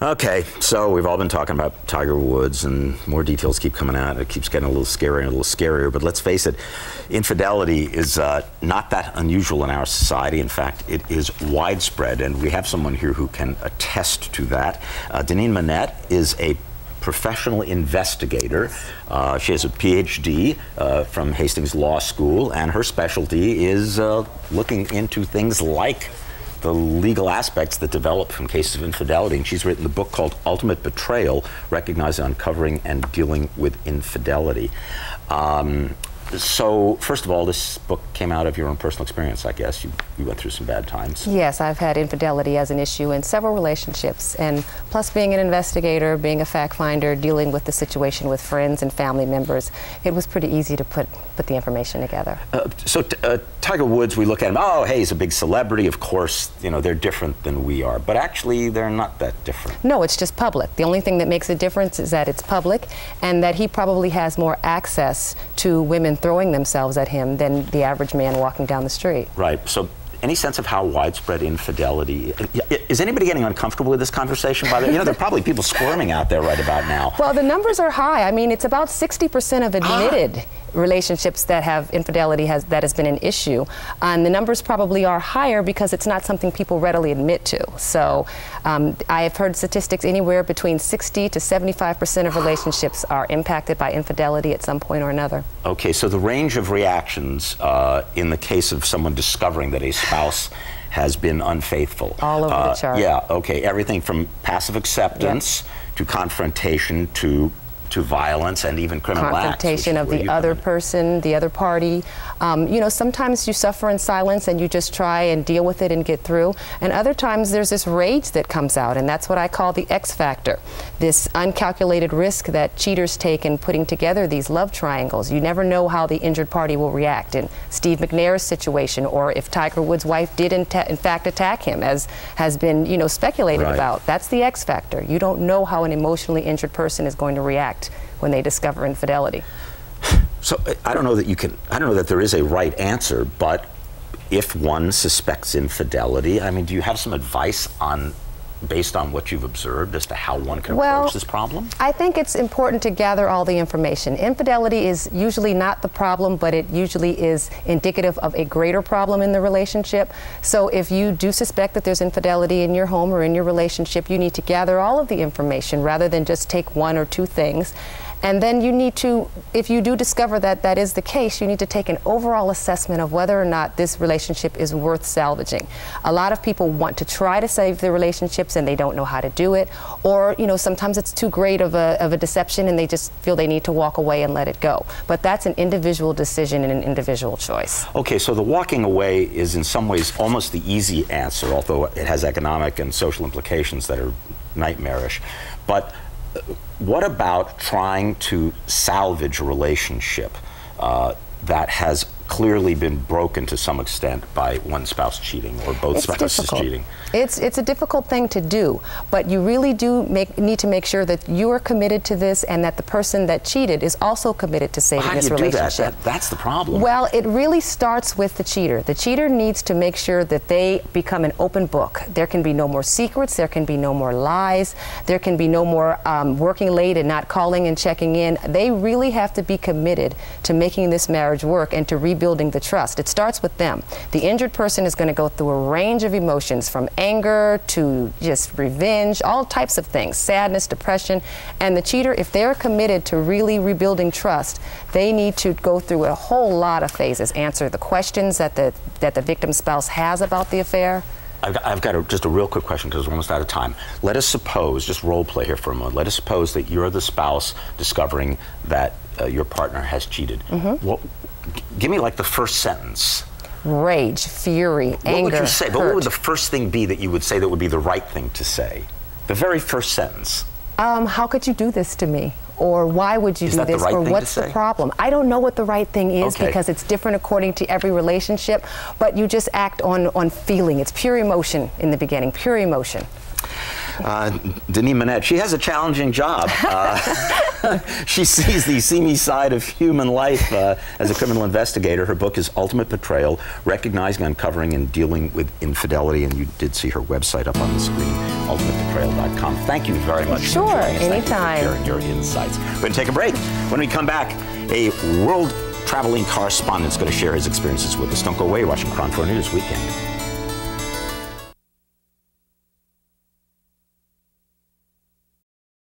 Okay, so we've all been talking about Tiger Woods, and more details keep coming out. It keeps getting a little scarier and a little scarier, but let's face it, infidelity is not that unusual in our society. In fact, it is widespread, and we have someone here who can attest to that. Danine Manette is a professional investigator. She has a PhD from Hastings Law School, and her specialty is looking into things like the legal aspects that develop from cases of infidelity. And she's written the book called Ultimate Betrayal, Recognizing, Uncovering, and Dealing with Infidelity. So, first of all, this book came out of your own personal experience, I guess. You went through some bad times. Yes, I've had infidelity as an issue in several relationships, and plus being an investigator, being a fact finder, dealing with the situation with friends and family members, it was pretty easy to put the information together. So Tiger Woods, we look at him, oh, hey, he's a big celebrity. Of course, you know, they're different than we are, but actually they're not that different. No, it's just public. The only thing that makes a difference is that it's public, and that he probably has more access to women throwing themselves at him than the average man walking down the street. Right. So any sense of how widespread infidelity is? Anybody getting uncomfortable with this conversation? By the way, you know, there are probably people squirming out there right about now. Well, the numbers are high. I mean, it's about 60% of admitted relationships that have infidelity that has been an issue, and the numbers probably are higher because it's not something people readily admit to. So I have heard statistics anywhere between 60 to 75% of relationships are impacted by infidelity at some point or another. Okay, so the range of reactions in the case of someone discovering that a spouse has been unfaithful. All over the chart. Yeah, okay, everything from passive acceptance to confrontation to violence and even criminal confrontation acts. Of the other person, the other party. You know, sometimes you suffer in silence and you just try and deal with it and get through. And other times there's this rage that comes out, and that's what I call the X factor. This uncalculated risk that cheaters take in putting together these love triangles. You never know how the injured party will react. In Steve McNair's situation, or if Tiger Woods' wife did in fact attack him, as has been, you know, speculated about. That's the X factor. You don't know how an emotionally injured person is going to react when they discover infidelity. So I don't know that there is a right answer, but if one suspects infidelity, I mean, do you have some advice based on what you've observed as to how one can approach this problem? I think it's important to gather all the information. Infidelity is usually not the problem, but it usually is indicative of a greater problem in the relationship. So if you do suspect that there's infidelity in your home or in your relationship, you need to gather all of the information rather than just take one or two things. And then you need to, if you do discover that that is the case, you need to take an overall assessment of whether or not this relationship is worth salvaging. A lot of people want to try to save their relationships and they don't know how to do it. Or, you know, sometimes it's too great of a deception and they just feel they need to walk away and let it go. But that's an individual decision and an individual choice. Okay, so the walking away is in some ways almost the easy answer, although it has economic and social implications that are nightmarish. But what about trying to salvage a relationship that has clearly been broken to some extent by one spouse cheating or both spouses cheating? It's a difficult thing to do, but you really do need to make sure that you are committed to this and that the person that cheated is also committed to saving this relationship. How do you do that? That's the problem. Well, it really starts with the cheater. The cheater needs to make sure that they become an open book. There can be no more secrets, there can be no more lies, there can be no more working late and not calling and checking in. They really have to be committed to making this marriage work and to rebuilding the trust. It starts with them. The injured person is going to go through a range of emotions, from anger to just revenge, all types of things, sadness, depression. And the cheater, if they're committed to really rebuilding trust, they need to go through a whole lot of phases, answer the questions that the victim spouse has about the affair. I've got just a real quick question because we're almost out of time. Let us suppose, just role play here for a moment, let us suppose that you're the spouse discovering that your partner has cheated. Well, give me like the first sentence. Rage, fury, anger, What would you say? hurt. But what would the first thing be that you would say that would be the right thing to say? The very first sentence. How could you do this to me? Or why would you do this? Or what's the problem? I don't know what the right thing is because it's different according to every relationship, but you just act on feeling. It's pure emotion in the beginning, pure emotion. Danine Manette, she has a challenging job. She sees the seamy side of human life as a criminal investigator. Her book is Ultimate Betrayal, Recognizing, Uncovering, and Dealing with Infidelity. And you did see her website up on the screen, ultimatebetrayal.com. Thank you very much Sure, for joining us. anytime. Thank you for sharing your insights. We're going to take a break. When we come back, a world traveling correspondent is going to share his experiences with us. Don't go away. Watching Chron 4 News Weekend.